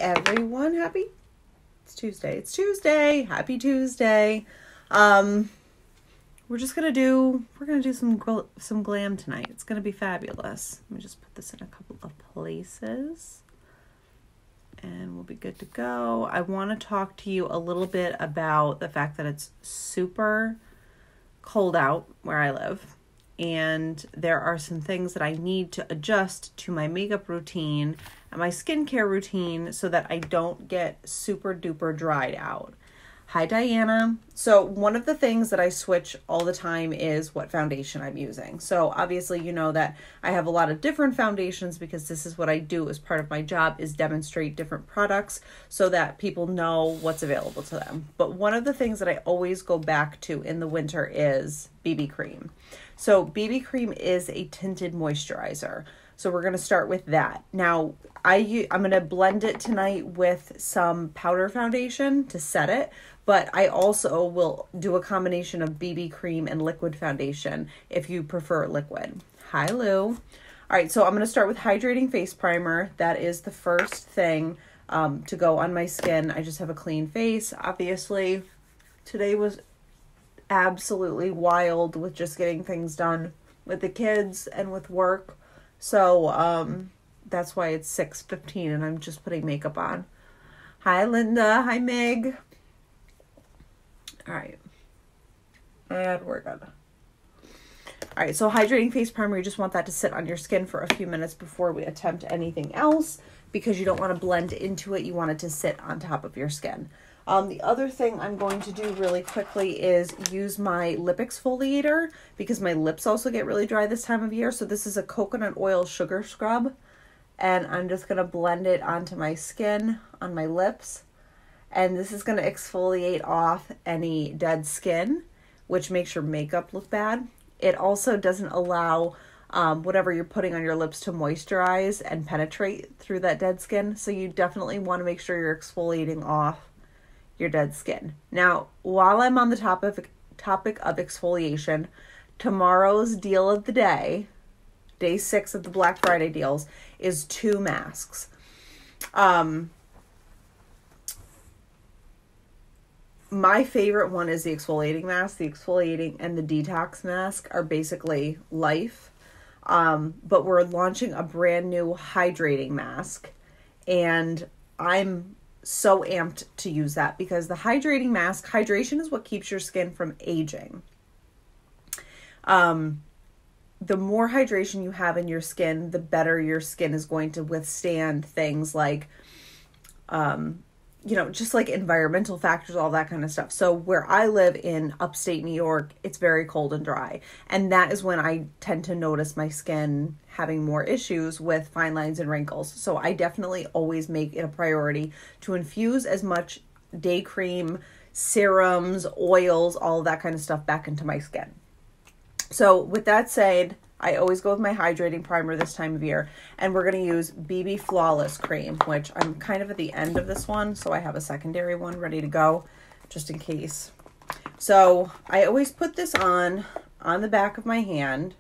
everyone. It's Tuesday. Happy Tuesday. We're gonna do some glam tonight. It's gonna be fabulous. Let me just put this in a couple of places and we'll be good to go. I want to talk to you a little bit about the fact that it's super cold out where I live, and there are some things that I need to adjust to my makeup routine and my skincare routine so that I don't get super duper dried out. Hi, Diana. So one of the things that I switch all the time is what foundation I'm using. So obviously you know that I have a lot of different foundations because this is what I do as part of my job, is demonstrate different products so that people know what's available to them. But one of the things that I always go back to in the winter is BB cream. So BB cream is a tinted moisturizer. So we're going to start with that. Now, I'm going to blend it tonight with some powder foundation to set it, but I also will do a combination of BB cream and liquid foundation if you prefer liquid. Hi, Lou. All right, so I'm going to start with Hydrating Face Primer. That is the first thing to go on my skin. I just have a clean face. Obviously, today was absolutely wild with just getting things done with the kids and with work. So, that's why it's 6:15 and I'm just putting makeup on. Hi, Linda. Hi, Meg. All right. And we're good. All right. So Hydrating Face Primer, you just want that to sit on your skin for a few minutes before we attempt anything else because you don't want to blend into it. You want it to sit on top of your skin. The other thing I'm going to do really quickly is use my lip exfoliator because my lips also get really dry this time of year. So this is a coconut oil sugar scrub, and I'm just going to blend it onto my skin, on my lips. And this is going to exfoliate off any dead skin, which makes your makeup look bad. It also doesn't allow whatever you're putting on your lips to moisturize and penetrate through that dead skin. So you definitely want to make sure you're exfoliating off your dead skin. Now, while I'm on the topic of exfoliation, tomorrow's deal of the day 6 of the Black Friday deals, is 2 masks. My favorite one is the exfoliating mask. The exfoliating and the detox mask are basically life. But we're launching a brand new hydrating mask, and I'm so amped to use that because the hydrating mask, hydration is what keeps your skin from aging. The more hydration you have in your skin, the better your skin is going to withstand things like, just like environmental factors, all that kind of stuff. So where I live in upstate New York, it's very cold and dry. And that is when I tend to notice my skin having more issues with fine lines and wrinkles. So I definitely always make it a priority to infuse as much day cream, serums, oils, all of that kind of stuff back into my skin. So with that said, I always go with my hydrating primer this time of year, and we're going to use BB Flawless Cream, which I'm kind of at the end of this one, so I have a secondary one ready to go just in case. So I always put this on the back of my hand.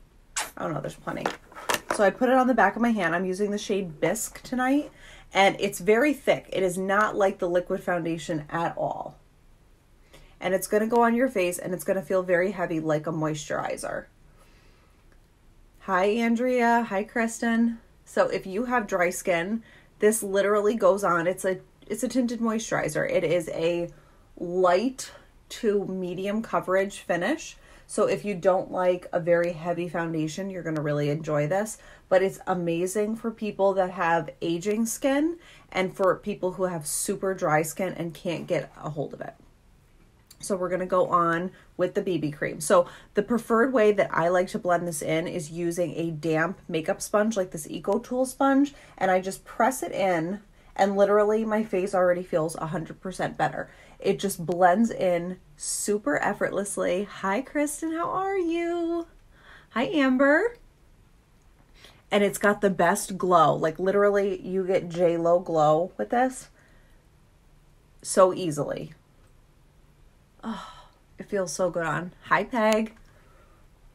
Oh no, there's plenty. So I put it on the back of my hand. I'm using the shade Bisque tonight, and it's very thick. It is not like the liquid foundation at all. And it's going to go on your face, and it's going to feel very heavy like a moisturizer. Hi, Andrea. Hi, Kristen. So if you have dry skin, this literally goes on. It's a tinted moisturizer. It is a light to medium coverage finish. So if you don't like a very heavy foundation, you're going to really enjoy this. But it's amazing for people that have aging skin and for people who have super dry skin and can't get a hold of it. So we're going to go on with the BB cream. So the preferred way that I like to blend this in is using a damp makeup sponge like this Eco Tool sponge. And I just press it in, and literally my face already feels 100% better. It just blends in super effortlessly. Hi, Kristen. How are you? Hi, Amber. And it's got the best glow. Like literally you get J-Lo glow with this so easily. Oh, it feels so good on. Hi, Peg.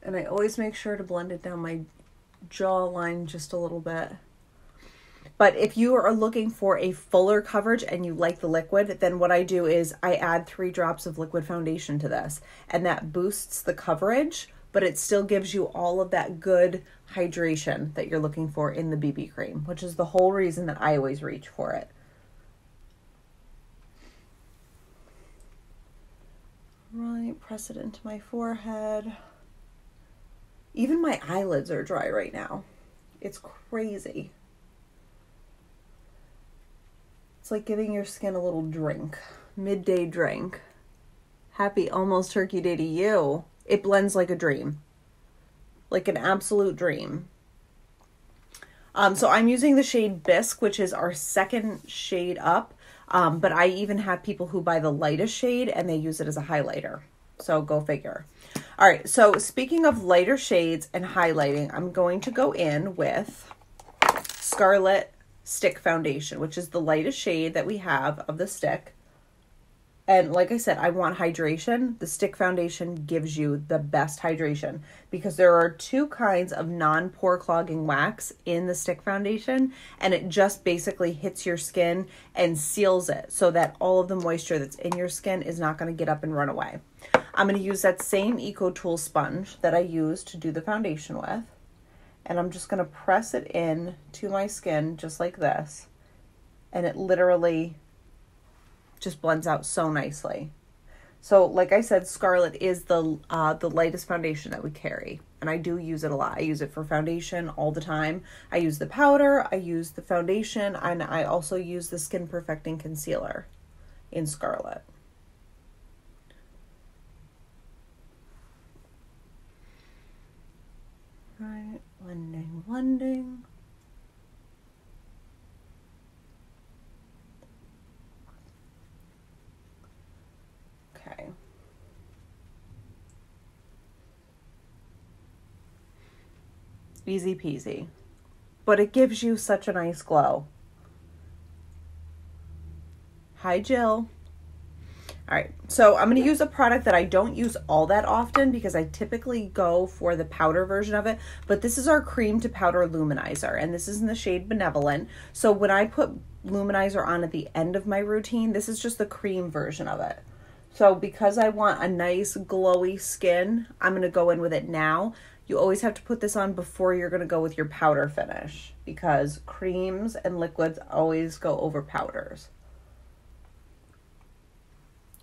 And I always make sure to blend it down my jawline just a little bit. But if you are looking for a fuller coverage and you like the liquid, then what I do is I add 3 drops of liquid foundation to this, and that boosts the coverage, but it still gives you all of that good hydration that you're looking for in the BB cream, which is the whole reason that I always reach for it. Right, press it into my forehead. Even my eyelids are dry right now. It's crazy. It's like giving your skin a little drink, midday drink. Happy almost turkey day to you. It blends like a dream, like an absolute dream. So I'm using the shade Bisque, which is our second shade up. But I even have people who buy the lightest shade and they use it as a highlighter. So go figure. All right. So speaking of lighter shades and highlighting, I'm going to go in with Scarlet Stick Foundation, which is the lightest shade that we have of the stick. And like I said, I want hydration. The stick foundation gives you the best hydration because there are 2 kinds of non-pore clogging wax in the stick foundation, and it just basically hits your skin and seals it so that all of the moisture that's in your skin is not going to get up and run away. I'm going to use that same EcoTool sponge that I used to do the foundation with, and I'm just going to press it in to my skin just like this, and it literally just blends out so nicely. So like I said, Scarlet is the lightest foundation that we carry, and I do use it a lot. I use it for foundation all the time. I use the powder, I use the foundation, and I also use the Skin Perfecting Concealer in Scarlet. Right, blending. Okay. Easy peasy. But it gives you such a nice glow. Hi, Jill. All right, so I'm going to use a product that I don't use all that often because I typically go for the powder version of it, but this is our cream to powder luminizer, and this is in the shade Benevolent. So when I put luminizer on at the end of my routine, this is just the cream version of it. So because I want a nice glowy skin, I'm going to go in with it now. You always have to put this on before you're going to go with your powder finish because creams and liquids always go over powders.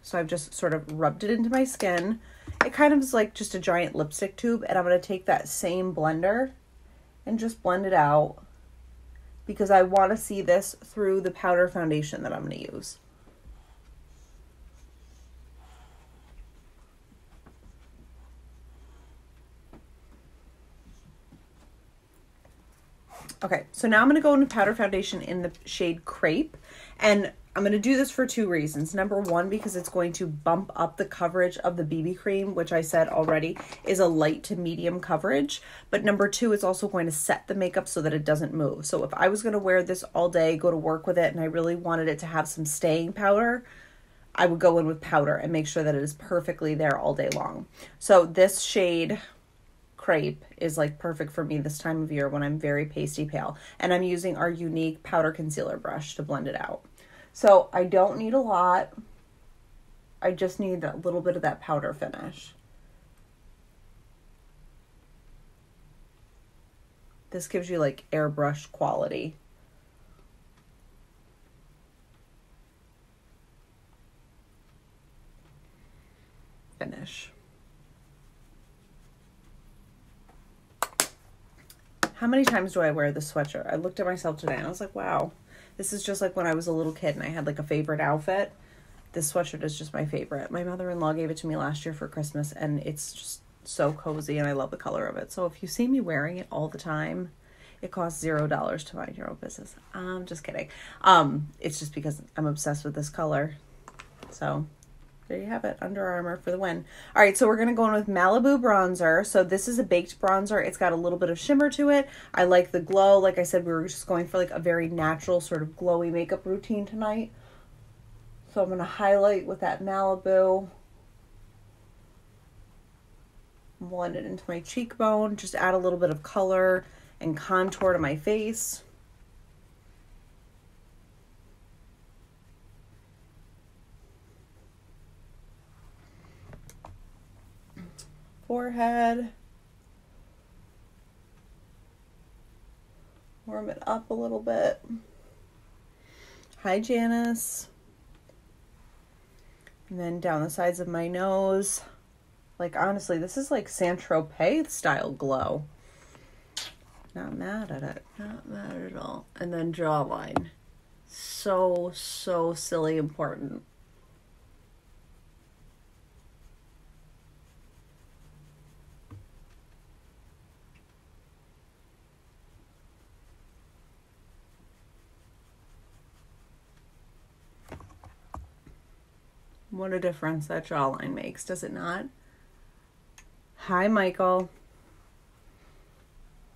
So I've just sort of rubbed it into my skin. It kind of is like just a giant lipstick tube, and I'm going to take that same blender and just blend it out because I want to see this through the powder foundation that I'm going to use. Okay, so now I'm going to go into powder foundation in the shade Crepe, and I'm going to do this for 2 reasons. Number 1, because it's going to bump up the coverage of the BB cream, which I said already is a light to medium coverage. But number 2, it's also going to set the makeup so that it doesn't move. So if I was going to wear this all day, go to work with it, and I really wanted it to have some staying powder, I would go in with powder and make sure that it is perfectly there all day long. So this shade Crepe is like perfect for me this time of year when I'm very pasty pale, and I'm using our unique powder concealer brush to blend it out. So I don't need a lot. I just need a little bit of that powder finish. This gives you like airbrush quality. Finish. How many times do I wear this sweatshirt? I looked at myself today and I was like, wow, this is just like when I was a little kid and I had like a favorite outfit. This sweatshirt is just my favorite. My mother-in-law gave it to me last year for Christmas, and it's just so cozy and I love the color of it. So if you see me wearing it all the time, it costs $0 to mind your own business. I'm just kidding. It's just because I'm obsessed with this color. So there you have it, Under Armour for the win. All right, so we're going to go in with Malibu Bronzer. So this is a baked bronzer. It's got a little bit of shimmer to it. I like the glow. Like I said, we were just going for like a very natural sort of glowy makeup routine tonight. So I'm going to highlight with that Malibu. Blend it into my cheekbone. Just add a little bit of color and contour to my face. forehead. Warm it up a little bit. Hi, Janice. And then down the sides of my nose. Like, honestly, this is like Saint-Tropez style glow. Not mad at it. Not mad at all. And then jawline. So silly important. What a difference that jawline makes, does it not? Hi, Michael.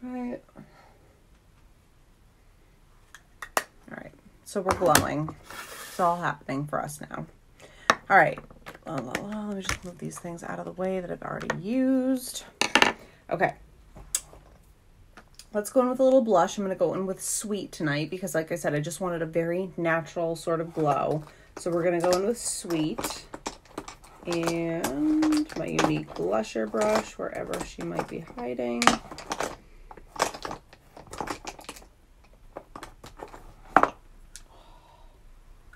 Right. All right. So we're glowing. It's all happening for us now. All right. Let me just move these things out of the way that I've already used. Okay. Let's go in with a little blush. I'm going to go in with Sweet tonight because, like I said, I just wanted a very natural sort of glow. So we're going to go in with Sweet and my unique blusher brush, wherever she might be hiding.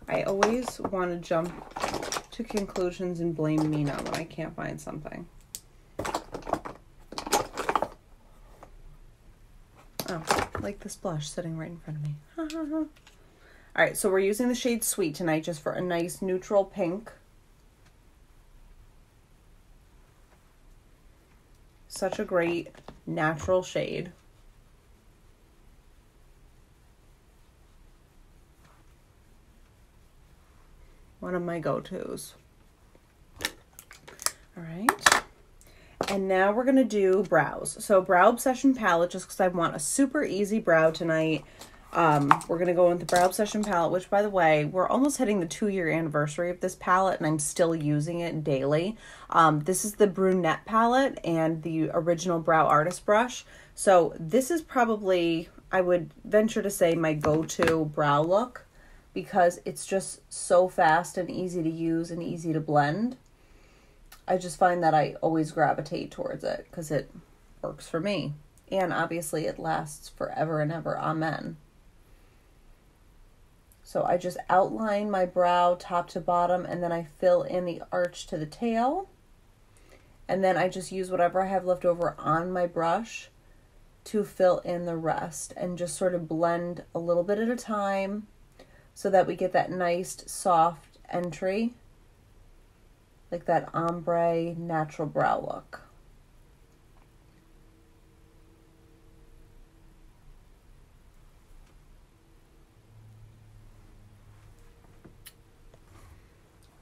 I always want to jump to conclusions and blame Mina when I can't find something. Oh, like this blush sitting right in front of me. All right, so we're using the shade Sweet tonight just for a nice neutral pink. Such a great natural shade. One of my go-tos. All right. And now we're going to do brows. So Brow Obsession palette, just because I want a super easy brow tonight. We're going to go with the Brow Obsession palette, which, by the way, we're almost hitting the 2-year anniversary of this palette, and I'm still using it daily. This is the Brunette palette and the original Brow Artist brush. So this is probably, I would venture to say, my go-to brow look because it's just so fast and easy to use and easy to blend. I just find that I always gravitate towards it because it works for me. And obviously it lasts forever and ever. Amen. So I just outline my brow top to bottom and then I fill in the arch to the tail. And then I just use whatever I have left over on my brush to fill in the rest and just sort of blend a little bit at a time so that we get that nice soft entry, like that ombre natural brow look.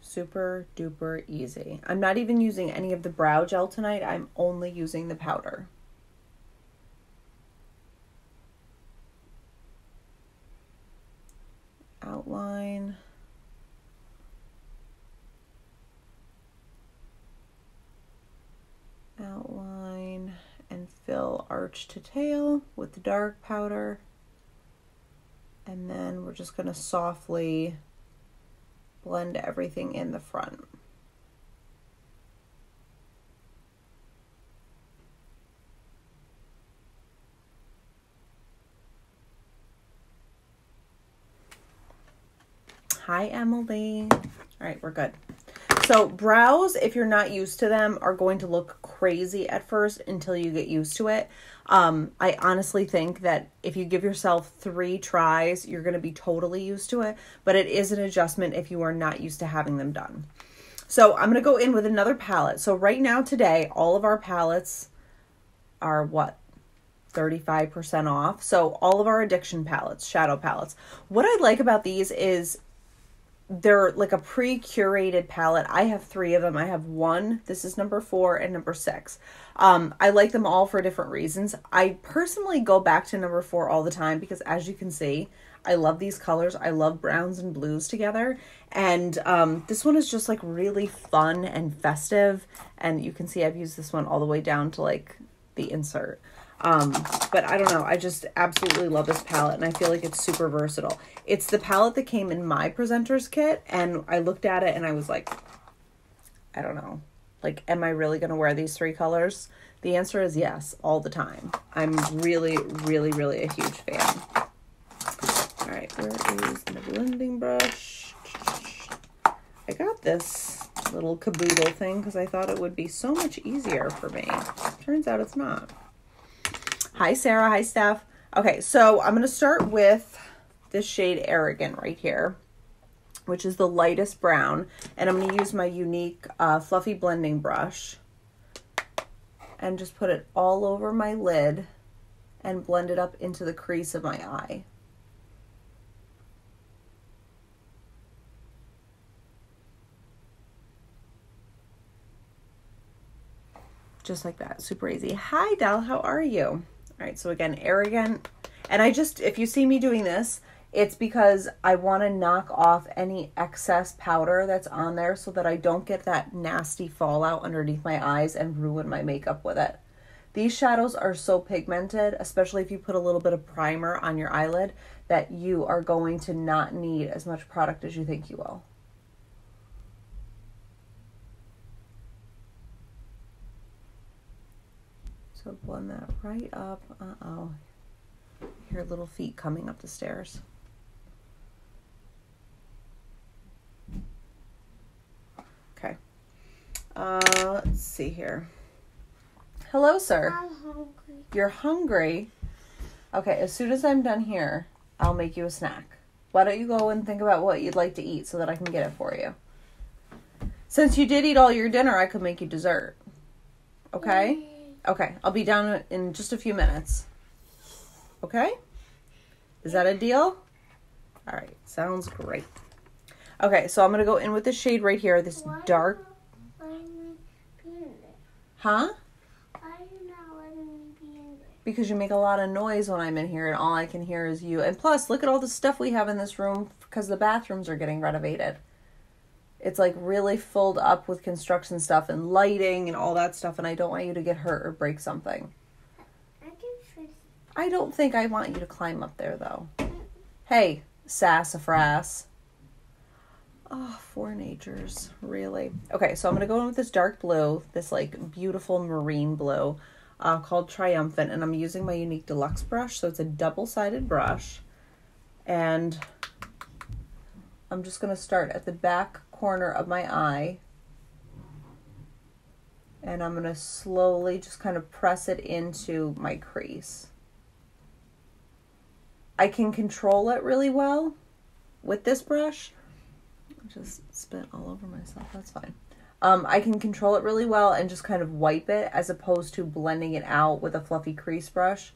Super duper easy. I'm not even using any of the brow gel tonight. I'm only using the powder. Outline. Outline and fill arch to tail with the dark powder. And then we're just going to softly blend everything in the front. Hi, Emily. All right, we're good. So brows, if you're not used to them, are going to look crazy at first until you get used to it. I honestly think that if you give yourself 3 tries, you're going to be totally used to it. But it is an adjustment if you are not used to having them done. So I'm going to go in with another palette. So right now today, all of our palettes are what? 35% off. So all of our Addiction palettes, shadow palettes. What I like about these is they're like a pre-curated palette. I have 3 of them. I have 1. This is number 4 and number 6. I like them all for different reasons. I personally go back to number 4 all the time because, as you can see, I love these colors. I love browns and blues together. And this one is just like really fun and festive. And you can see I've used this one all the way down to like the insert. But I don't know. I just absolutely love this palette and I feel like it's super versatile. It's the palette that came in my presenter's kit and I looked at it and I was like, I don't know. Like, am I really going to wear these 3 colors? The answer is yes, all the time. I'm really, really, really a huge fan. All right, where is my blending brush? I got this little caboodle thing because I thought it would be so much easier for me. Turns out it's not. Hi, Sarah. Hi, Steph. Okay, so I'm going to start with this shade Arrogant right here, which is the lightest brown. And I'm going to use my unique fluffy blending brush and just put it all over my lid and blend it up into the crease of my eye. Just like that, super easy. Hi, Del, how are you? All right, so again, Arrogant. And I just, if you see me doing this, it's because I want to knock off any excess powder that's on there so that I don't get that nasty fallout underneath my eyes and ruin my makeup with it. These shadows are so pigmented, especially if you put a little bit of primer on your eyelid, that you are going to not need as much product as you think you will. So blend that right up. Uh-oh. Hear little feet coming up the stairs. Okay. Let's see here. Hello, sir. I'm hungry. You're hungry? Okay, as soon as I'm done here, I'll make you a snack. Why don't you go and think about what you'd like to eat so that I can get it for you? Since you did eat all your dinner, I could make you dessert. Okay? Yay. Okay, I'll be down in just a few minutes. Okay? Is that a deal? All right, sounds great. Okay, so I'm going to go in with this shade right here, this dark... Why are you be in there? Huh? Why are you not letting me be in there? Because you make a lot of noise when I'm in here and all I can hear is you. And plus, look at all the stuff we have in this room because the bathrooms are getting renovated. It's like really filled up with construction stuff and lighting and all that stuff, and I don't want you to get hurt or break something. I can fix. I don't think I want you to climb up there, though. Hey, sassafras. Oh, 4 natures, really. Okay, so I'm going to go in with this dark blue, this like beautiful marine blue called Triumphant, and I'm using my unique deluxe brush, so it's a double-sided brush. And I'm just going to start at the back corner of my eye, and I'm going to slowly just kind of press it into my crease. I can control it really well with this brush. I just spit all over myself, that's fine. I can control it really well and just kind of wipe it as opposed to blending it out with a fluffy crease brush,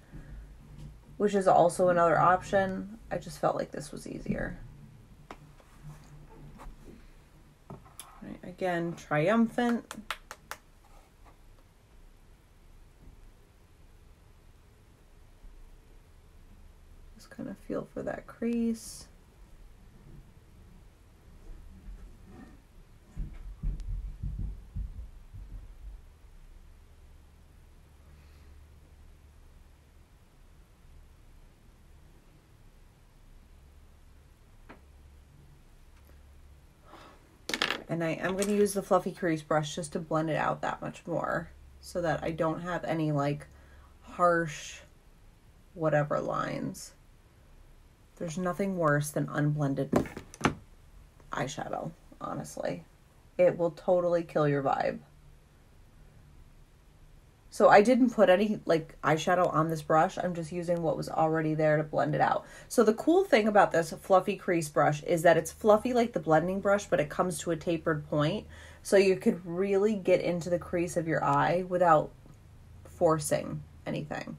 which is also another option. I just felt like this was easier. Right, again, Triumphant. Just kind of feel for that crease. And I am going to use the fluffy crease brush just to blend it out that much more so that I don't have any like harsh whatever lines. There's nothing worse than unblended eyeshadow, honestly. It will totally kill your vibe. So I didn't put any like eyeshadow on this brush. I'm just using what was already there to blend it out. So the cool thing about this fluffy crease brush is that it's fluffy like the blending brush, but it comes to a tapered point. So you could really get into the crease of your eye without forcing anything.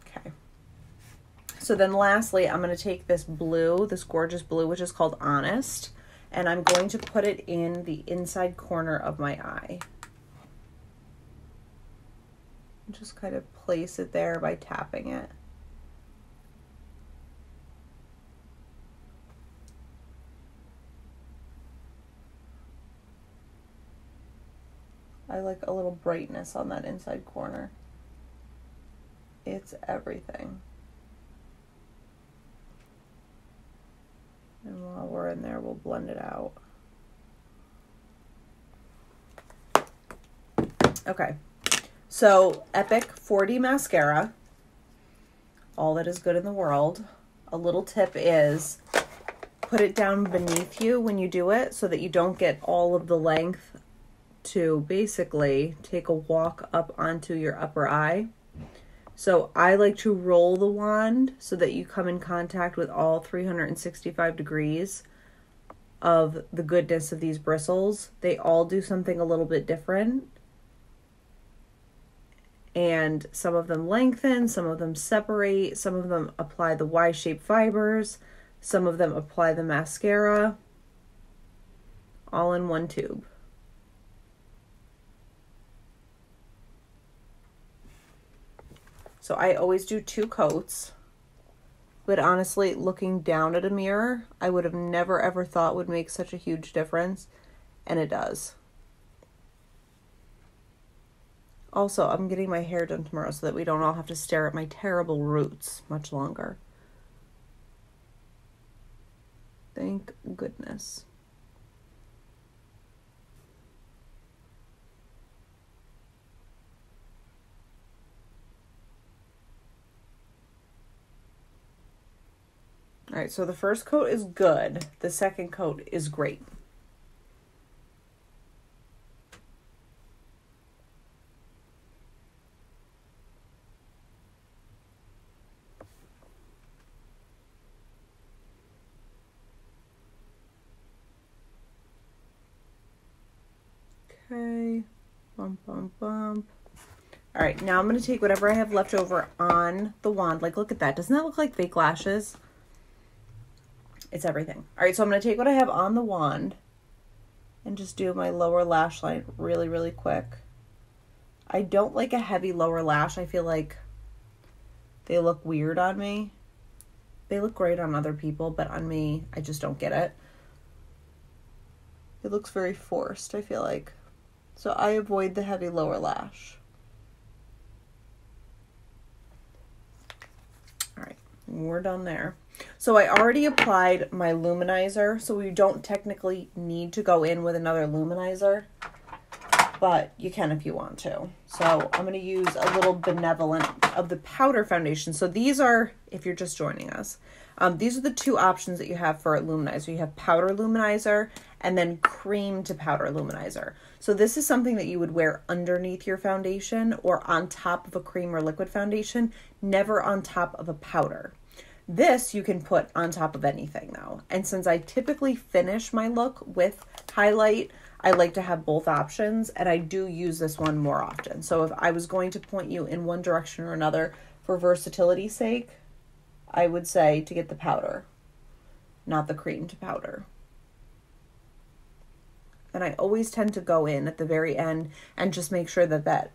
Okay. So then lastly, I'm going to take this blue, this gorgeous blue, which is called Honest. And I'm going to put it in the inside corner of my eye. Just kind of place it there by tapping it. I like a little brightness on that inside corner. It's everything. And while we're in there, we'll blend it out. Okay, so Epic 4D mascara, all that is good in the world. A little tip is put it down beneath you when you do it so that you don't get all of the length to basically take a walk up onto your upper eye. So I like to roll the wand so that you come in contact with all 365 degrees of the goodness of these bristles. They all do something a little bit different. And some of them lengthen, some of them separate, some of them apply the Y-shaped fibers, some of them apply the mascara, all in one tube. So I always do 2 coats, but honestly, looking down at a mirror, I would have never ever thought would make such a huge difference, and it does. Also, I'm getting my hair done tomorrow so that we don't all have to stare at my terrible roots much longer. Thank goodness. All right, so the first coat is good. The second coat is great. Okay, bump, bump, bump. All right, now I'm going to take whatever I have left over on the wand. Like, look at that. Doesn't that look like fake lashes? It's everything. All right, so I'm going to take what I have on the wand and just do my lower lash line really, really quick. I don't like a heavy lower lash. I feel like they look weird on me. They look great on other people, but on me, I just don't get it. It looks very forced, I feel like. So I avoid the heavy lower lash. All right, we're done there. So I already applied my Luminizer, so we don't technically need to go in with another Luminizer, but you can if you want to. So I'm going to use a little Benevolent of the powder foundation. So these are, if you're just joining us, these are the 2 options that you have for a Luminizer. You have powder Luminizer and then cream to powder Luminizer. So this is something that you would wear underneath your foundation or on top of a cream or liquid foundation, never on top of a powder. This you can put on top of anything though. And since I typically finish my look with highlight, I like to have both options, and I do use this one more often. So if I was going to point you in one direction or another for versatility's sake, I would say to get the powder, not the cream to powder. And I always tend to go in at the very end and just make sure that that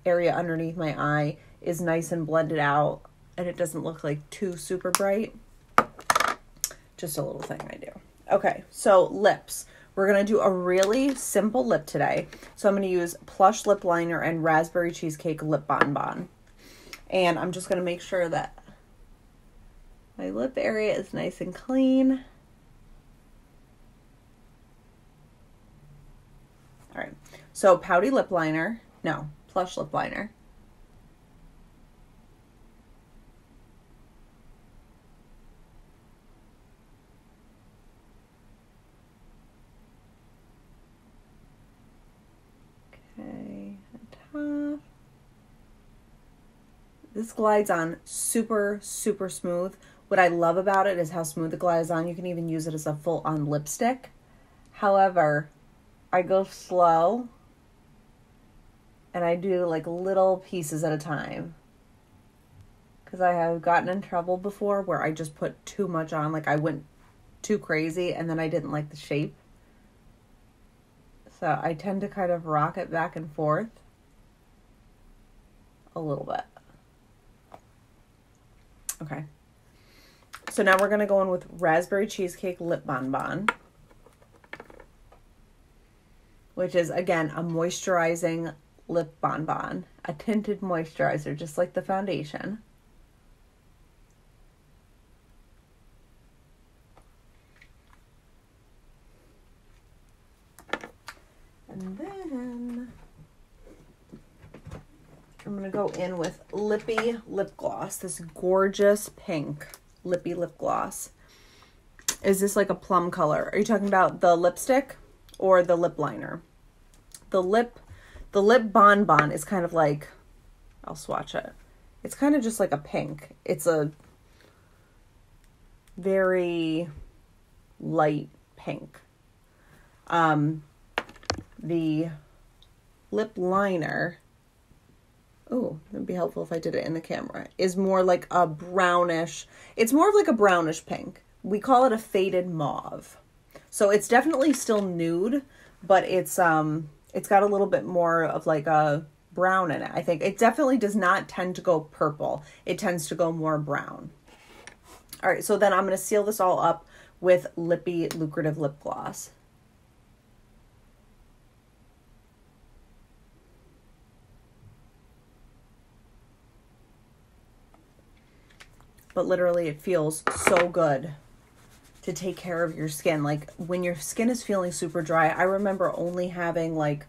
area underneath my eye is nice and blended out and it doesn't look like too super bright. Just a little thing I do. Okay, so lips. We're going to do a really simple lip today. So I'm going to use Plush lip liner and Raspberry Cheesecake lip BonBon. And I'm just going to make sure that my lip area is nice and clean. All right, so Pouty lip liner. No, Plush lip liner. Okay, top. This glides on super, super smooth. What I love about it is how smooth it glides on. You can even use it as a full-on lipstick. However, I go slow and I do like little pieces at a time. Because I have gotten in trouble before where I just put too much on. Like I went too crazy and then I didn't like the shape. So I tend to kind of rock it back and forth a little bit. Okay. So now we're going to go in with Raspberry Cheesecake lip BonBon, which is, again, a moisturizing lip BonBon, a tinted moisturizer, just like the foundation. going to go in with Lippy lip gloss. This gorgeous pink Lippy lip gloss. Is this like a plum color? Are you talking about the lipstick or the lip liner? The lip BonBon is kind of like, I'll swatch it. It's kind of just like a pink. It's a very light pink. The lip liner, oh, it'd be helpful if I did it in the camera, is more like a brownish, it's more of like a brownish pink. We call it a faded mauve. So it's definitely still nude, but it's got a little bit more of like a brown in it. I think it definitely does not tend to go purple. It tends to go more brown. All right, so then I'm going to seal this all up with Lippy Lucrative lip gloss. But literally it feels so good to take care of your skin. Like when your skin is feeling super dry, I remember only having like,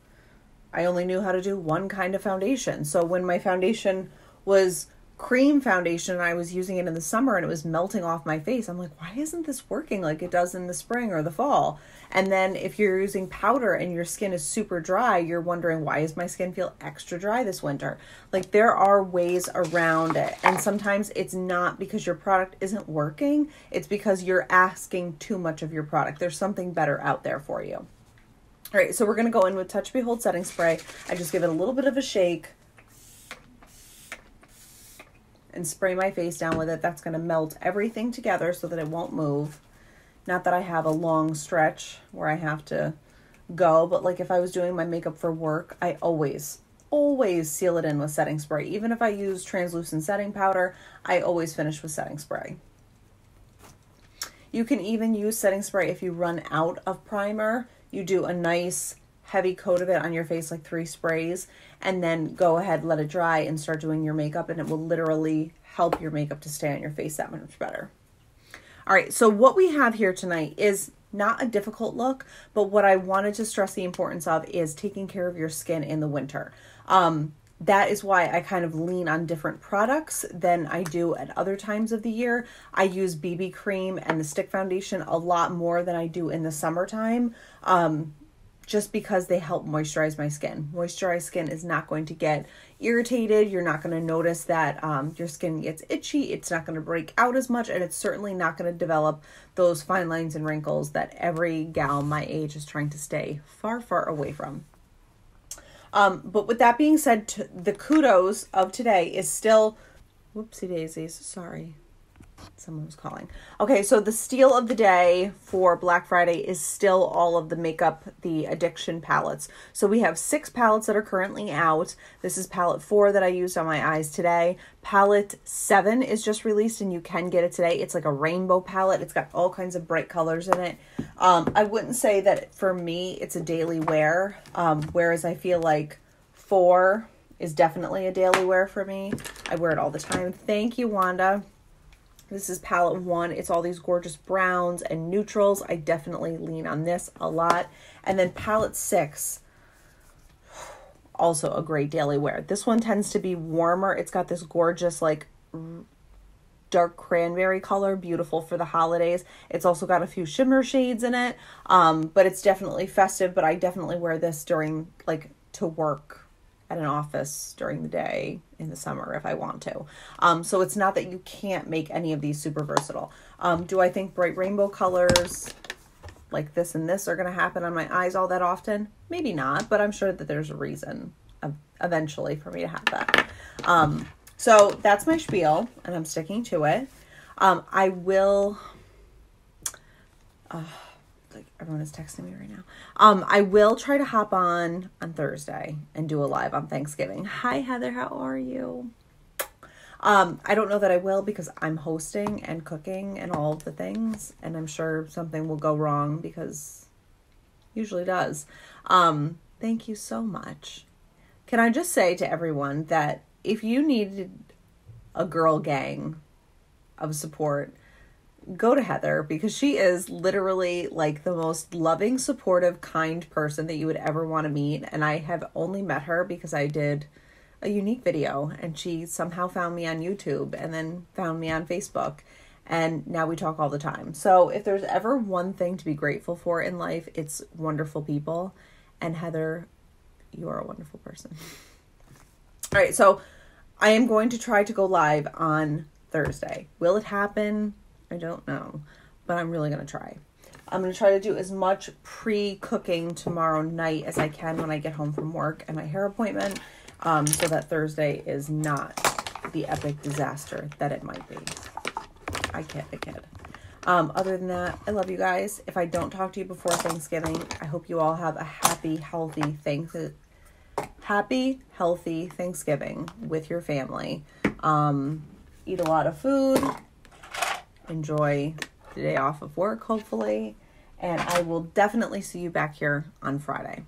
I only knew how to do one kind of foundation. So when my foundation was cream foundation and I was using it in the summer and it was melting off my face, I'm like, why isn't this working like it does in the spring or the fall? And then if you're using powder and your skin is super dry, you're wondering, why does my skin feel extra dry this winter? Like there are ways around it. And sometimes it's not because your product isn't working. It's because you're asking too much of your product. There's something better out there for you. All right, so we're going to go in with Touch Behold setting spray. I just give it a little bit of a shake and spray my face down with it. That's going to melt everything together so that it won't move. Not that I have a long stretch where I have to go, but like if I was doing my makeup for work, I always seal it in with setting spray. Even if I use translucent setting powder, I always finish with setting spray. You can even use setting spray if you run out of primer. You do a nice heavy coat of it on your face, like 3 sprays, and then go ahead, let it dry and start doing your makeup, and it will literally help your makeup to stay on your face that much better. All right, so what we have here tonight is not a difficult look, but what I wanted to stress the importance of is taking care of your skin in the winter. That is why I kind of lean on different products than I do at other times of the year. I use BB cream and the stick foundation a lot more than I do in the summertime. Just because they help moisturize my skin. Moisturized skin is not going to get irritated. You're not going to notice that your skin gets itchy. It's not going to break out as much, and it's certainly not going to develop those fine lines and wrinkles that every gal my age is trying to stay far, far away from. But with that being said, the kudos of today is still, whoopsie daisies, sorry. Someone was calling. Okay, so the steal of the day for Black Friday is still all of the makeup, the Addiction palettes. So we have 6 palettes that are currently out. This is palette 4 that I used on my eyes today. Palette 7 is just released and you can get it today. It's like a rainbow palette. It's got all kinds of bright colors in it. I wouldn't say that for me it's a daily wear, whereas I feel like 4 is definitely a daily wear for me. I wear it all the time. Thank you, Wanda. This is palette 1. It's all these gorgeous browns and neutrals. I definitely lean on this a lot. And then palette 6, also a great daily wear. This one tends to be warmer. It's got this gorgeous like dark cranberry color, beautiful for the holidays. It's also got a few shimmer shades in it, but it's definitely festive. But I definitely wear this during like to work at an office during the day in the summer if I want to. So it's not that you can't make any of these super versatile. Do I think bright rainbow colors like this and this are going to happen on my eyes all that often? Maybe not, but I'm sure that there's a reason eventually for me to have that. So that's my spiel and I'm sticking to it. I will, like everyone is texting me right now. I will try to hop on Thursday and do a live on Thanksgiving. Hi, Heather. How are you? I don't know that I will because I'm hosting and cooking and all of the things. And I'm sure something will go wrong because it usually does. Thank you so much. Can I just say to everyone that if you needed a girl gang of support, go to Heather because she is literally like the most loving, supportive, kind person that you would ever want to meet. And I have only met her because I did a unique video, and she somehow found me on YouTube and then found me on Facebook, and now we talk all the time. So if there's ever one thing to be grateful for in life, it's wonderful people. And Heather, you are a wonderful person. All right, so I am going to try to go live on Thursday. Will it happen? I don't know, but I'm really going to try. I'm going to try to do as much pre-cooking tomorrow night as I can when I get home from work and my hair appointment, so that Thursday is not the epic disaster that it might be. I kid. Other than that, I love you guys. If I don't talk to you before Thanksgiving, I hope you all have a happy, healthy Thanksgiving with your family. Eat a lot of food. Enjoy the day off of work, hopefully. And I will definitely see you back here on Friday.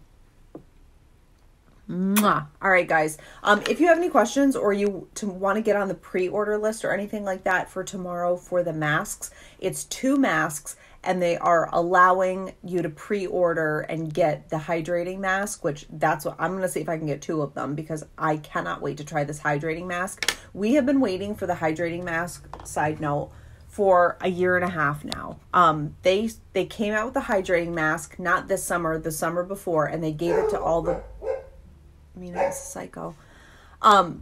Mwah. All right, guys. If you have any questions or you want to get on the pre-order list or anything like that for tomorrow for the masks, it's 2 masks, and they are allowing you to pre-order and get the hydrating mask, which that's what I'm going to see if I can get 2 of them, because I cannot wait to try this hydrating mask. We have been waiting for the hydrating mask, side note, for a year and a half now. They came out with the hydrating mask, not this summer, the summer before, and they gave it to all the... it's psycho.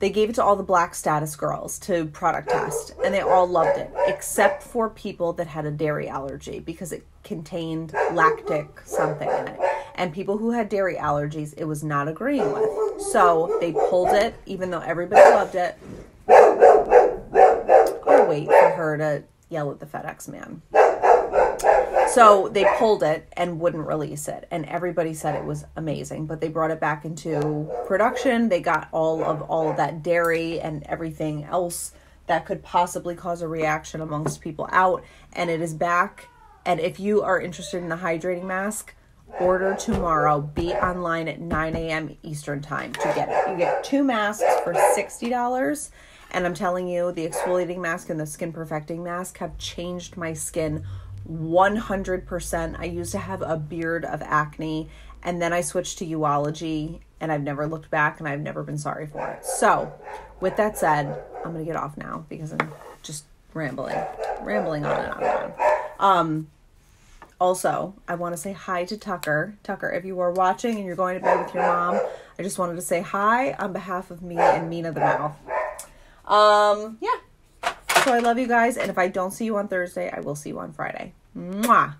They gave it to all the Black status girls to product test, and they all loved it, except for people that had a dairy allergy, because it contained lactic something in it. And people who had dairy allergies, it was not agreeing with. So they pulled it, even though everybody loved it. I'll wait for her to yell at the FedEx man. So they pulled it and wouldn't release it, and everybody said it was amazing, but they brought it back into production. They got all of that dairy and everything else that could possibly cause a reaction amongst people out, and it is back. And if you are interested in the hydrating mask, order tomorrow. Be online at 9 a.m. Eastern time to get it. You get 2 masks for $60, and I'm telling you, the exfoliating mask and the skin perfecting mask have changed my skin 100%. I used to have a beard of acne, and then I switched to Uology, and I've never looked back, and I've never been sorry for it. So with that said, I'm gonna get off now because I'm just rambling on and on and on. Also, I want to say hi to Tucker. Tucker, if you are watching and you're going to bed with your mom, I just wanted to say hi on behalf of me and Mina the Mouth. Yeah. So I love you guys, and if I don't see you on Thursday, I will see you on Friday. Mwah!